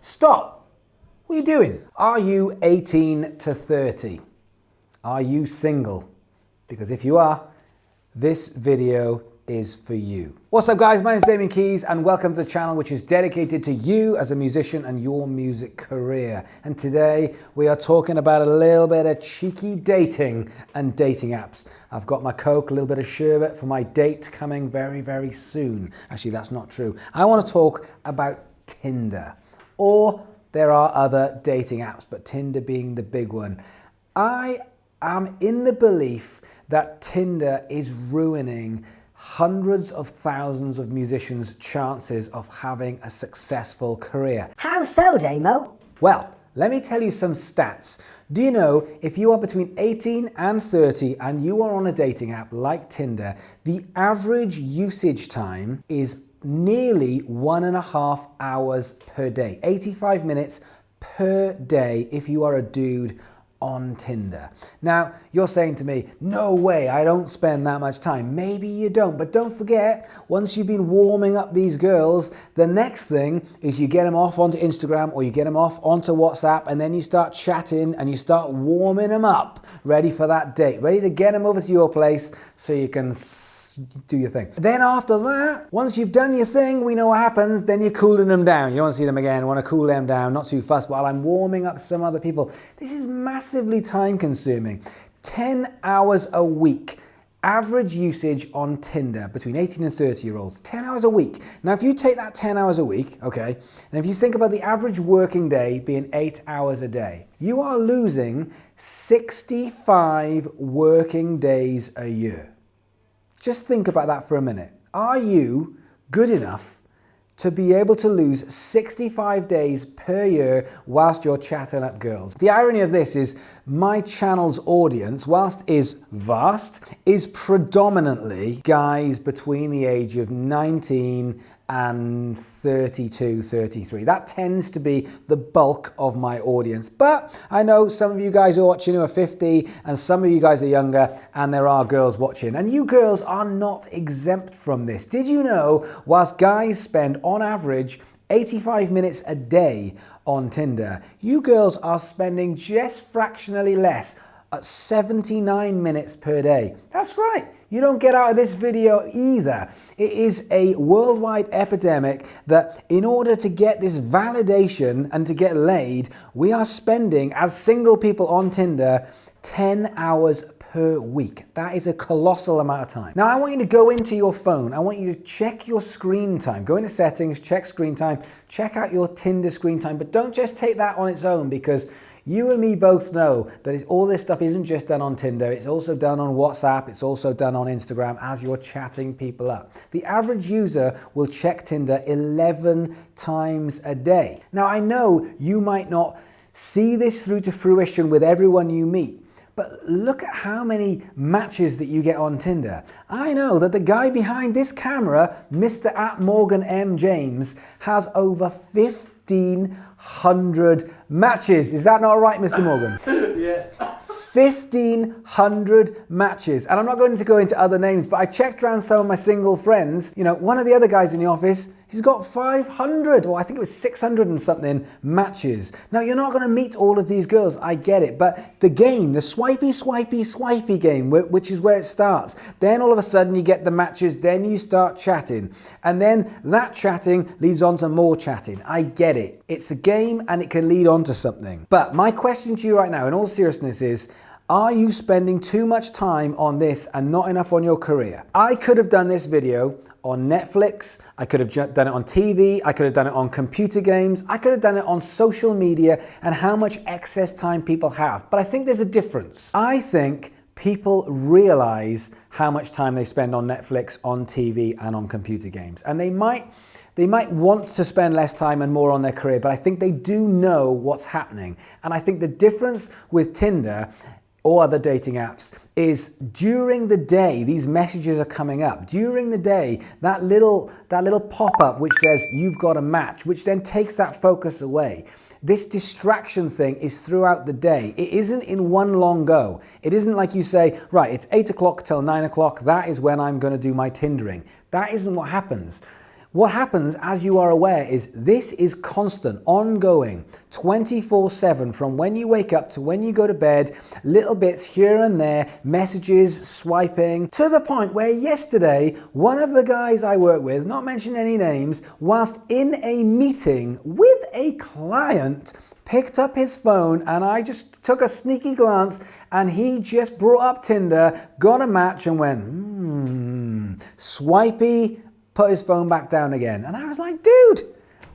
Stop! What are you doing? Are you 18 to 30? Are you single? Because if you are, this video is for you. What's up guys, my name is Damian Keyes and welcome to the channel which is dedicated to you as a musician and your music career. And today we are talking about a little bit of cheeky dating and dating apps. I've got my Coke, a little bit of sherbet for my date coming very, very soon. Actually, that's not true. I want to talk about Tinder, or there are other dating apps, but Tinder being the big one. I am in the belief that Tinder is ruining hundreds of thousands of musicians' chances of having a successful career. How so, Damo? Well, let me tell you some stats. Do you know if you are between 18 and 30 and you are on a dating app like Tinder, the average usage time is nearly 1.5 hours per day, 85 minutes per day if you are a dude on Tinder. Now, you're saying to me, no way, I don't spend that much time. Maybe you don't, but don't forget, once you've been warming up these girls, the next thing is you get them off onto Instagram or you get them off onto WhatsApp, and then you start chatting and you start warming them up, ready for that date, ready to get them over to your place so you can do your thing. Then after that, once you've done your thing, we know what happens, then you're cooling them down. You don't see them again, you want to cool them down, not too fussed, while I'm warming up some other people. This is massively time consuming. 10 hours a week. Average usage on Tinder between 18 and 30-year-olds, 10 hours a week. Now, if you take that 10 hours a week, okay, and if you think about the average working day being 8 hours a day, you are losing 65 working days a year. Just think about that for a minute. Are you good enough to be able to lose 65 days per year whilst you're chatting up girls? The irony of this is my channel's audience, whilst is vast, is predominantly guys between the age of 19 and 32, 33. That tends to be the bulk of my audience. But I know some of you guys who are watching who are 50 and some of you guys are younger, and there are girls watching. And you girls are not exempt from this. Did you know, whilst guys spend on average 85 minutes a day on Tinder, you girls are spending just fractionally less at 79 minutes per day. That's right. You don't get out of this video either. It is a worldwide epidemic that in order to get this validation and to get laid, we are spending, as single people on Tinder, 10 hours per week. That is a colossal amount of time. Now, I want you to go into your phone. I want you to check your screen time. Go into settings, check screen time, check out your Tinder screen time, but don't just take that on its own, because you and me both know that all this stuff isn't just done on Tinder, it's also done on WhatsApp, it's also done on Instagram as you're chatting people up. The average user will check Tinder 11 times a day. Now, I know you might not see this through to fruition with everyone you meet, but look at how many matches that you get on Tinder. I know that the guy behind this camera, Mr. @Morgan M. James, has over 1,500 matches. Is that not right, Mr. Morgan? Yeah. 1,500 matches. And I'm not going to go into other names, but I checked around some of my single friends. You know, one of the other guys in the office, he's got 500, or I think it was 600 and something matches. Now, you're not going to meet all of these girls, I get it, but the game, the swipey, swipey, swipey game, which is where it starts, then all of a sudden you get the matches, then you start chatting, and then that chatting leads on to more chatting. I get it. It's a game and it can lead on to something. But my question to you right now, in all seriousness, is, are you spending too much time on this and not enough on your career? I could have done this video on Netflix, I could have done it on TV, I could have done it on computer games, I could have done it on social media and how much excess time people have. But I think there's a difference. I think people realize how much time they spend on Netflix, on TV, and on computer games. And they might want to spend less time and more on their career, but I think they do know what's happening. And I think the difference with Tinder or other dating apps is during the day these messages are coming up. During the day, that little pop-up which says you've got a match, which then takes that focus away. This distraction thing is throughout the day. It isn't in one long go. It isn't like you say, right, it's 8 o'clock till 9 o'clock, that is when I'm going to do my Tindering. That isn't what happens. What happens, as you are aware, is this is constant, ongoing, 24/7, from when you wake up to when you go to bed, little bits here and there, messages, swiping, to the point where yesterday, one of the guys I work with, not mentioning any names, whilst in a meeting with a client, picked up his phone and I just took a sneaky glance and he just brought up Tinder, got a match and went, swipey, put his phone back down again. And I was like, dude,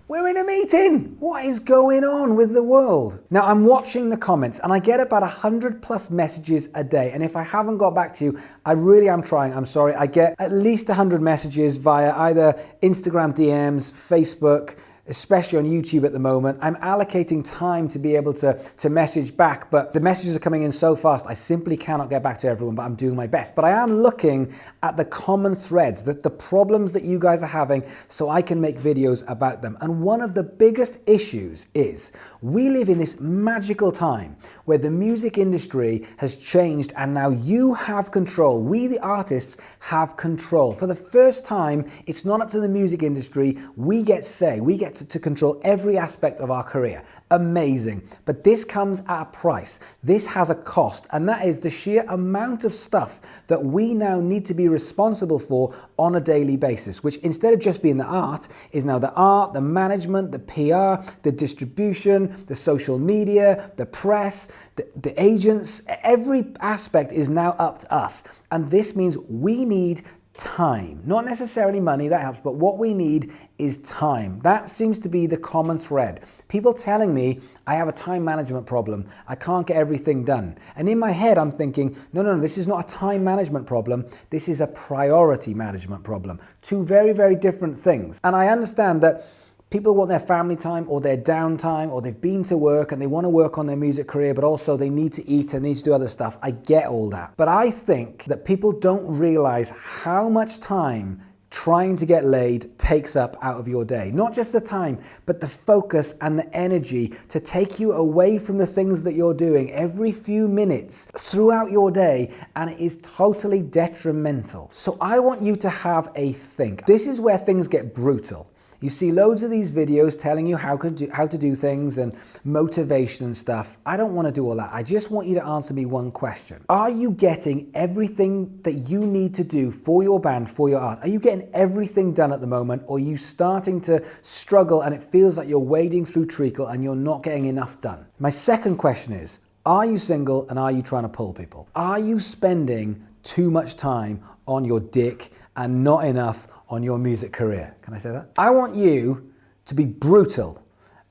we're in a meeting. What is going on with the world? Now I'm watching the comments and I get about 100+ messages a day. And if I haven't got back to you, I really am trying. I'm sorry. I get at least 100 messages via either Instagram DMs, Facebook, especially on YouTube at the moment. I'm allocating time to be able to message back, but the messages are coming in so fast, I simply cannot get back to everyone, but I'm doing my best. But I am looking at the common threads, the problems that you guys are having, so I can make videos about them. And one of the biggest issues is we live in this magical time where the music industry has changed and now you have control. We, the artists, have control. For the first time, it's not up to the music industry. We get say, we get to control every aspect of our career. Amazing. But this comes at a price. This has a cost, and that is the sheer amount of stuff that we now need to be responsible for on a daily basis, which instead of just being the art, is now the art, the management, the PR, the distribution, the social media, the press, the agents. Every aspect is now up to us. And this means we need time, not necessarily money, that helps, but what we need is time. That seems to be the common thread. People telling me I have a time management problem, I can't get everything done. And in my head I'm thinking, no, this is not a time management problem, this is a priority management problem. Two very, very different things. And I understand that people want their family time or their downtime, or they've been to work and they want to work on their music career, but also they need to eat and need to do other stuff. I get all that. But I think that people don't realize how much time trying to get laid takes up out of your day. Not just the time, but the focus and the energy to take you away from the things that you're doing every few minutes throughout your day, and it is totally detrimental. So I want you to have a think. This is where things get brutal. You see loads of these videos telling you how to do things and motivation and stuff. I don't want to do all that. I just want you to answer me one question. Are you getting everything that you need to do for your band, for your art? Are you getting everything done at the moment, or are you starting to struggle and it feels like you're wading through treacle and you're not getting enough done? My second question is, are you single and are you trying to pull people? Are you spending too much time on your dick and not enough on your music career? Can I say that? I want you to be brutal,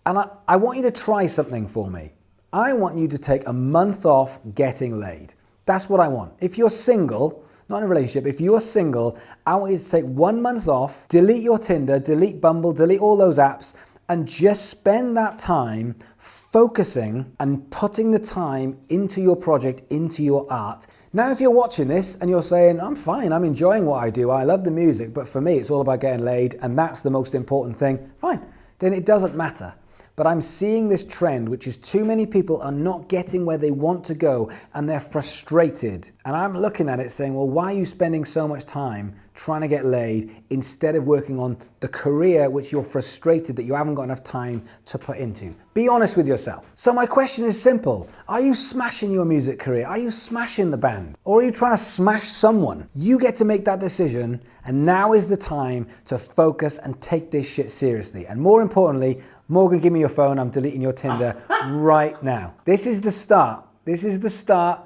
and I want you to try something for me. I want you to take a month off getting laid. That's what I want. If you're single, not in a relationship, if you're single, I want you to take 1 month off, delete your Tinder, delete Bumble, delete all those apps, and just spend that time focusing and putting the time into your project, into your art. Now, if you're watching this and you're saying, I'm fine, I'm enjoying what I do, I love the music, but for me it's all about getting laid and that's the most important thing, fine, then it doesn't matter. But I'm seeing this trend, which is too many people are not getting where they want to go and they're frustrated. And I'm looking at it saying, well, why are you spending so much time trying to get laid instead of working on the career which you're frustrated that you haven't got enough time to put into? Be honest with yourself. So my question is simple. Are you smashing your music career? Are you smashing the band? Or are you trying to smash someone? You get to make that decision, and now is the time to focus and take this shit seriously. And more importantly, Morgan, give me your phone. I'm deleting your Tinder right now. This is the start. This is the start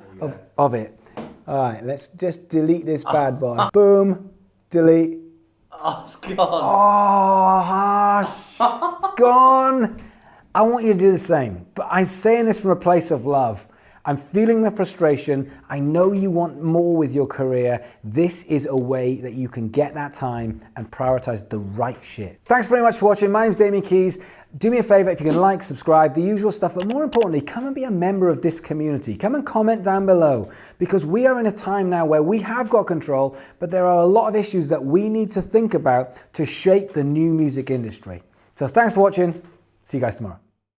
of it. All right, let's just delete this bad boy. Boom, delete. Oh, it's gone. Oh, hush. It's gone. I want you to do the same. But I'm saying this from a place of love. I'm feeling the frustration. I know you want more with your career. This is a way that you can get that time and prioritize the right shit. Thanks very much for watching. My name's Damian Keyes. Do me a favor, if you can like, subscribe, the usual stuff, but more importantly, come and be a member of this community. Come and comment down below, because we are in a time now where we have got control, but there are a lot of issues that we need to think about to shape the new music industry. So thanks for watching. See you guys tomorrow.